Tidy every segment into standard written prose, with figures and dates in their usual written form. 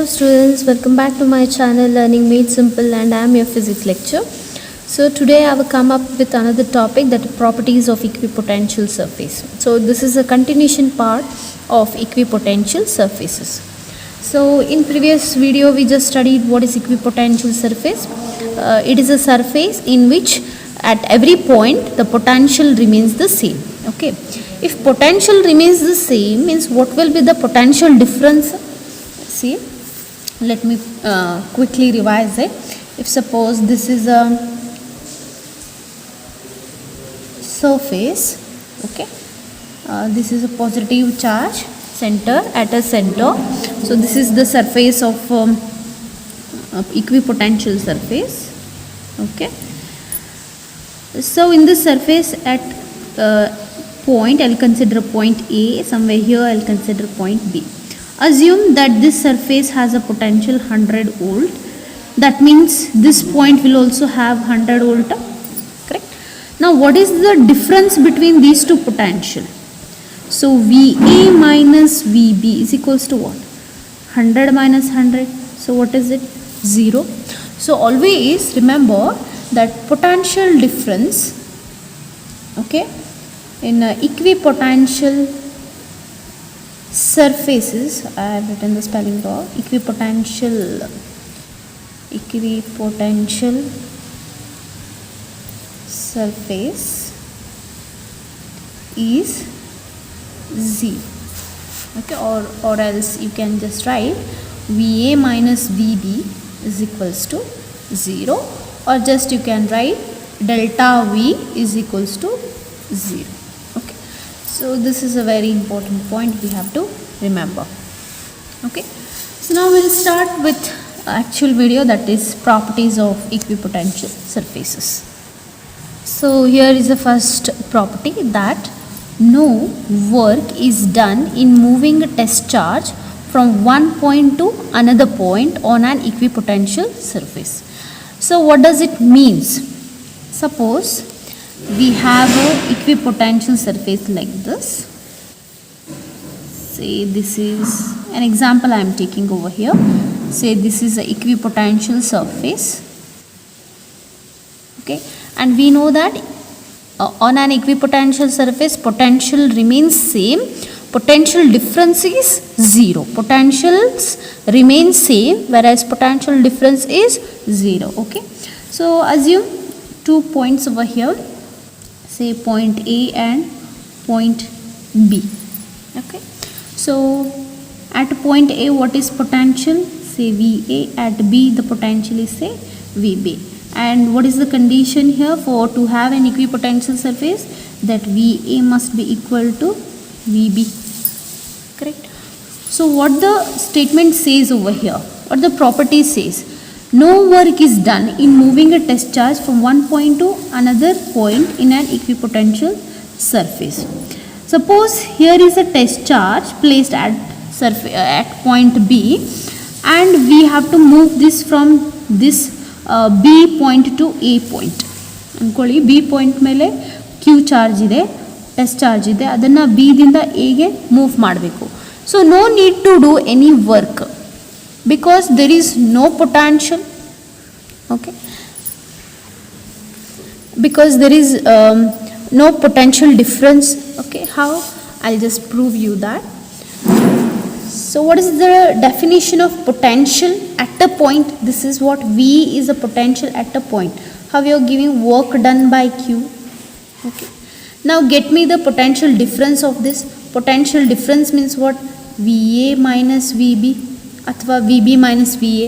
Hello students, welcome back to my channel Learning Made Simple, and I am your physics lecturer. So today I will come up with another topic, that properties of equipotential surface. So this is a continuation part of equipotential surfaces. So in previous video we just studied what is equipotential surface. It is a surface in which at every point the potential remains the same. Okay, if potential remains the same, means what will be the potential difference? See, let me quickly revise it. If suppose this is a surface, okay, this is a positive charge center at a center. So this is the surface of equipotential surface. Okay, so in this surface at point, I'll consider point A. Somewhere here I'll consider point B. Assume that this surface has a potential 100 volt. That means this point will also have 100 volt. Correct. Now what is the difference between these two potential? So VA minus VB is equals to what? 100 minus 100. So what is it? 0. So always remember that potential difference, okay, in equipotential surfaces, I have written the spelling wrong, equipotential surface is 0. Okay, or else you can just write VA minus VB is equals to 0, or just you can write delta V is equals to 0. Okay, so this is a very important point we have to remember. Okay, so now we'll start with actual video, that is properties of equipotential surfaces. So here is the first property, that no work is done in moving a test charge from one point to another point on an equipotential surface. So what does it means? Suppose we have an equipotential surface like this. Say this is an example I am taking over here. Say this is an equipotential surface. Okay, and we know that on an equipotential surface potential remains same, potential difference is 0. Potentials remain same, whereas potential difference is 0. Okay, so assume 2 points over here, say point A and point B. Okay, so at point A what is potential? Say VA. At B the potential is say VB. And what is the condition here for to have an equipotential surface? That VA must be equal to VB. Correct. So what the statement says over here, what the property says, no work is done in moving a test charge from one point to another point in an equipotential surface. Suppose here is a test charge placed at point B, and we have to move this from this B point to A point. ಅನ್ಕೊಳ್ಳಿ B point ಮೇಲೆ Q charge ಇದೆ, test charge ಇದೆ, ಅದನ್ನು B ದಿಂದ A ಗೆ move ಮಾಡಬೇಕು. So no need to do any work because there is no potential. Okay, because there is no potential difference. Okay, how? I'll just prove you that. So what is the definition of potential at a point? This is what V is a potential at a point. How you are giving work done by Q. Okay, now get me the potential difference of this. Potential difference means what? VA minus VB. अथवा VB minus VA.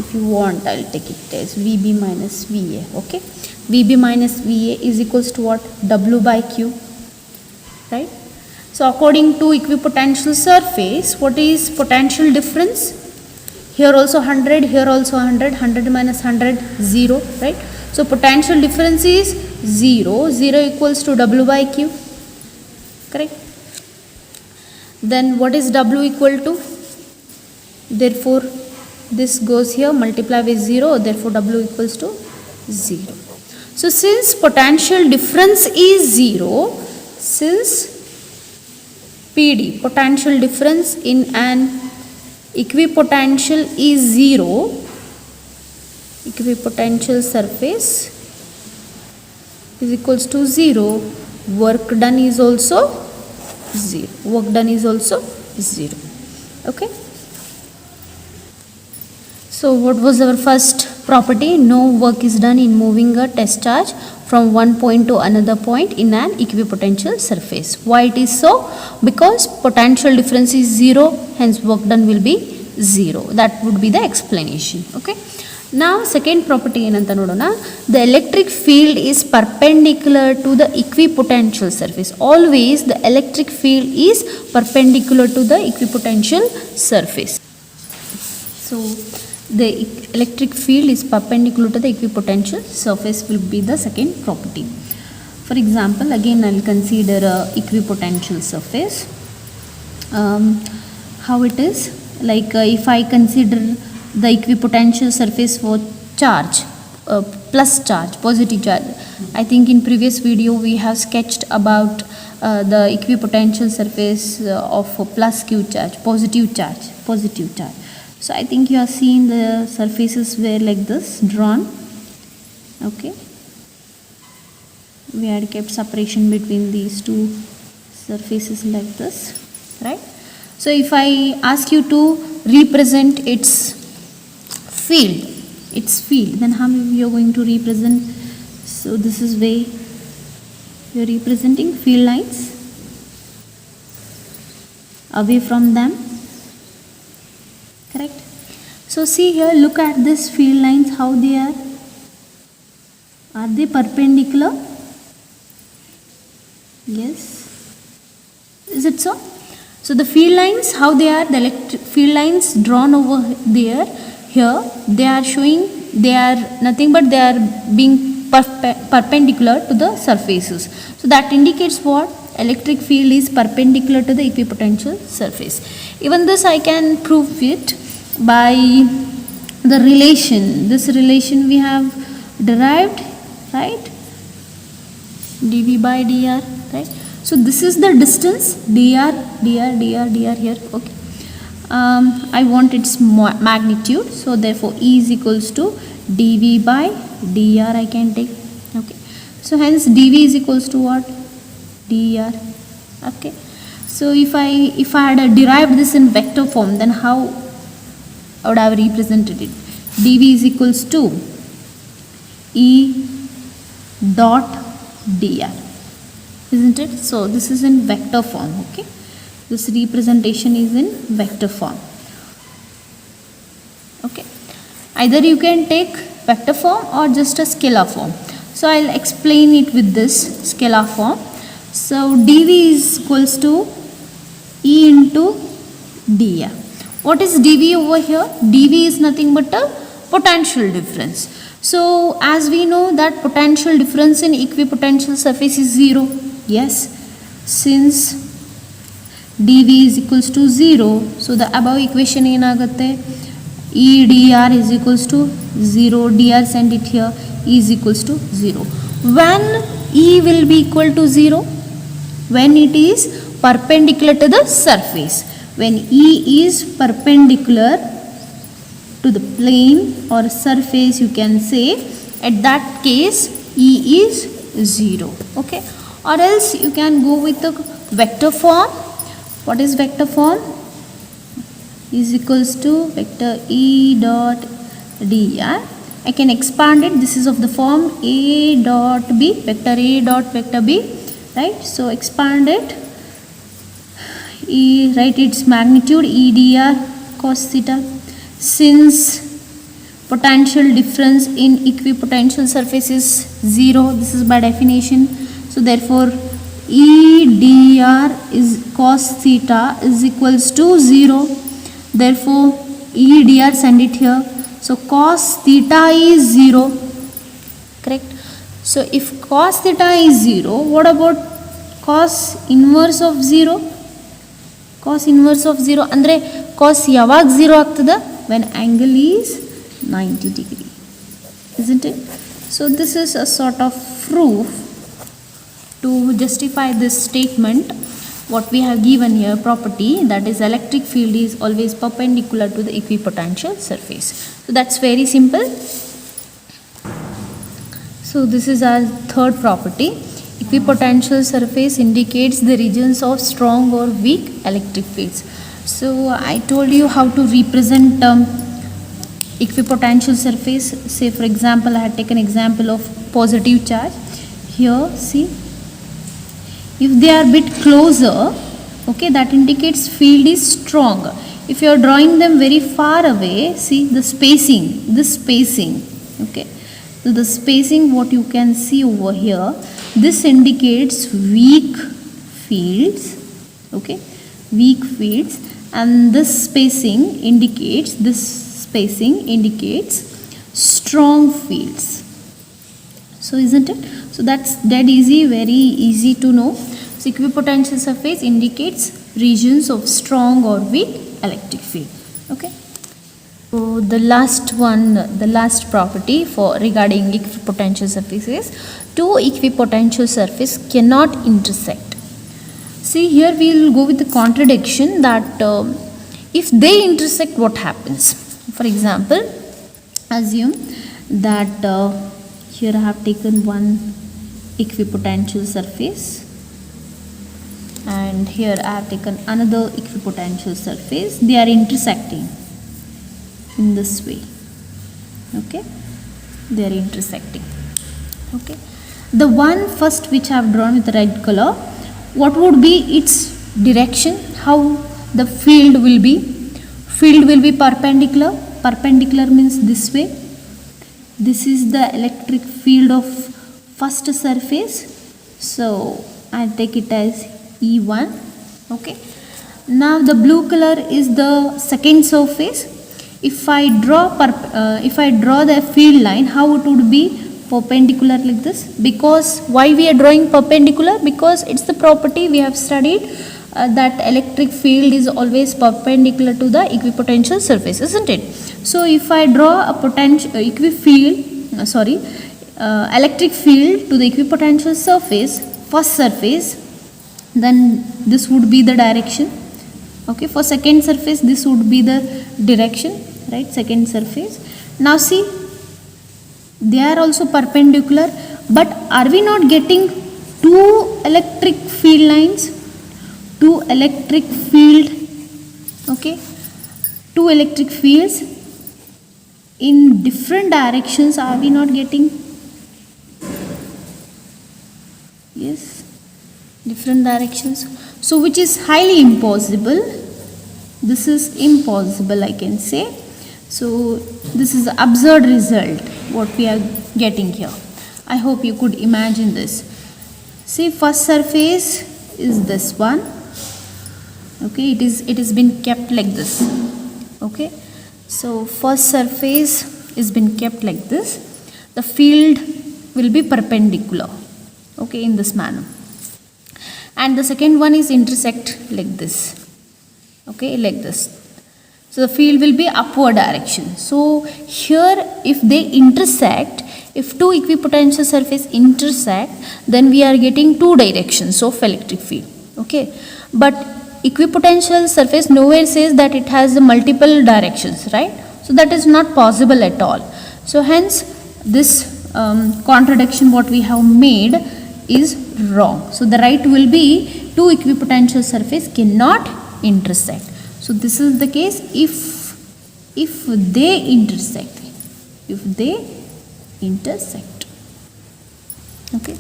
If you want, I'll take it as VB minus VA. Okay, VB minus VA is equals to what? W by Q. Right. So according to equipotential surface, what is potential difference? Here also 100, here also 100. 100 minus 100, 0. Right. So potential difference is 0. 0 equals to W by Q. Correct. Then what is W equal to? Therefore this goes here, multiply with 0, therefore W equals to 0. So since potential difference is 0, since PD, potential difference in an equipotential is 0, equipotential surface is equals to 0, work done is also 0, work done is also 0. Okay, so what was our first property? No work is done in moving a test charge from one point to another point in an equipotential surface. Why it is so? Because potential difference is 0, hence work done will be 0. That would be the explanation. Okay, now second property enanta nodona. The electric field is perpendicular to the equipotential surface. Always the electric field is perpendicular to the equipotential surface. So the electric field is perpendicular to the equipotential surface will be the second property. For example, again I will consider a equipotential surface. How it is, like if I consider the equipotential surface for charge, plus charge, positive charge. I think in previous video we have sketched about the equipotential surface of plus q charge, positive charge, positive charge. So I think you have seen the surfaces were like this drawn. Okay, we had kept separation between these two surfaces like this, right? So if I ask you to represent its field, then how you are going to represent? So this is way you are representing field lines away from them. Correct. So see here, look at this field lines, how they are. Are they perpendicular? Yes. Is it so? So the field lines, how they are, the electric field lines drawn over there, here, they are showing, they are nothing but they are being perpendicular to the surfaces. So that indicates what? Electric field is perpendicular to the equipotential surface. Even this I can prove it by the relation. This relation we have derived, right? dV by dr, right? So this is the distance dr here. Okay, I want its magnitude, so therefore E is equals to dV by dr I can take. Okay, so hence dV is equals to what? dr. Okay, so if I had derived this in vector form, then how I would have represented it? dV is equals to E dot dr, isn't it? So this is in vector form. Okay, this representation is in vector form. Okay, either you can take vector form or just a scalar form. So I'll explain it with this scalar form. So dV is equals to E into dr. What is dV over here? dV is nothing but a potential difference. So as we know that potential difference in equipotential surface is 0. Yes, since dV is equals to 0, so the above equation ಏನಾಗುತ್ತೆ? E dr is equals to 0, dr send it here, E is equals to 0. When E will be equal to 0? When it is perpendicular to the surface. When E is perpendicular to the plane or surface, you can say, at that case E is 0. Okay, or else you can go with the vector form. What is vector form? Is equals to vector E dot dr. I can expand it. This is of the form A dot B, vector A dot vector B, right? So expand it. E, write its magnitude E dr cos theta. Since potential difference in equipotential surface is 0, this is by definition. So therefore E dr is cos theta is equals to 0. Therefore E dr send it here. So cos theta is 0. Correct. So if cos theta is 0, what about cos inverse of 0? Cos inverse of 0 andre cos ಯಾವಾಗ 0 ಆಗ್ತದೆ? When angle is 90 degree, isn't it? So this is a sort of proof to justify this statement. what we have given here property, that is electric field is always perpendicular to the equipotential surface. So that's very simple. So this is our third property. Equipotential surface indicates the regions of strong or weak electric fields. So I told you how to represent equipotential surface. Say for example, I had taken example of positive charge. Here see, if they are bit closer, okay, that indicates field is strong. If you are drawing them very far away, see the spacing, this spacing, okay. So the spacing what you can see over here, this indicates weak fields, okay, weak fields, and this spacing indicates strong fields. So isn't it? So that's dead easy, very easy to know. So equipotential surface indicates regions of strong or weak electric field. Okay. So the last property for regarding equipotential surface is two equipotential surface cannot intersect. See here we will go with the contradiction that if they intersect, what happens? For example, assume that here I have taken one equipotential surface and here I have taken another equipotential surface. They are intersecting in this way, okay, they are intersecting, okay. The one first which I have drawn with red color, what would be its direction? How the field will be? Field will be perpendicular. Perpendicular means this way. This is the electric field of first surface, so I take it as E1, okay. Now the blue color is the second surface. If I draw the field line, how it would be? Perpendicular like this. Because why we are drawing perpendicular? Because it's the property we have studied that electric field is always perpendicular to the equipotential surface, isn't it? So if I draw a electric field to the equipotential surface, first surface, then this would be the direction, okay. For second surface, this would be the direction, right, second surface. Now see, they are also perpendicular, but are we not getting two electric field lines? Two electric field, okay, two electric fields in different directions, are we not getting? Yes, different directions. So which is highly impossible. This is impossible, I can say. So this is absurd result what we are getting here. I hope you could imagine this. See, first surface is this one, okay. It has been kept like this, okay. So first surface is been kept like this. The field will be perpendicular, okay, in this manner. And the second one is intersect like this, okay, like this. So the field will be upward direction. So here if they intersect, if two equipotential surface intersect, then we are getting two directions of electric field, okay. But equipotential surface nowhere says that it has multiple directions, right? So that is not possible at all. So hence this contradiction what we have made is wrong. So the right will be two equipotential surface cannot intersect. So this is the case if they intersect, okay.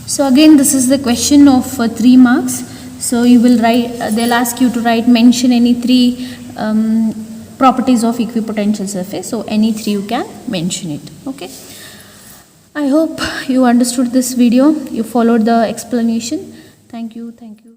So again this is the question of 3 marks. So you will write, they'll ask you to write, mention any 3 properties of equipotential surface. So any 3 you can mention it, okay. I hope you understood this video, you followed the explanation. Thank you.